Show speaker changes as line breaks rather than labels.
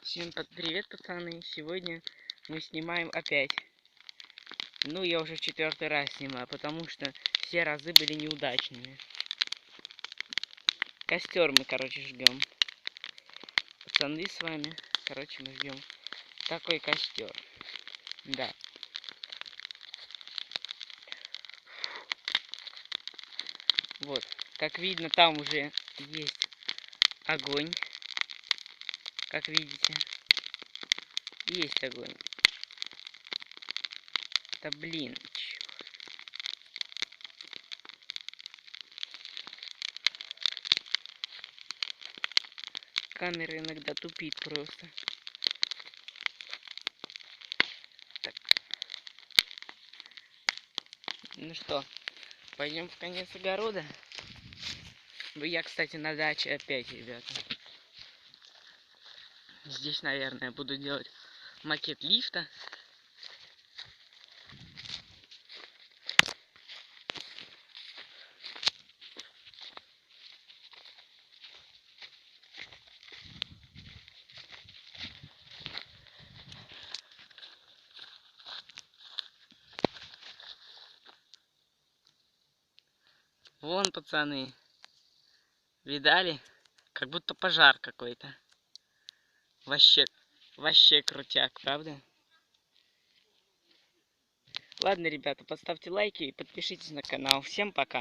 Всем привет, пацаны! Сегодня мы снимаем опять. Ну, я уже в 4-й раз снимаю, потому что все разы были неудачными. Костер мы, короче, ждем. Пацаны с вами, короче, мы ждем такой костер. Да. Вот, как видно, там уже есть огонь. Как видите, есть огонь. Да блин, камера иногда тупит просто. Так. Ну что, пойдем в конец огорода? Я, кстати, на даче опять, ребята. Здесь, наверное, буду делать макет лифта. Вон, пацаны, видали? Как будто пожар какой-то. Вообще крутяк, правда? Ладно, ребята, поставьте лайки и подпишитесь на канал. Всем пока.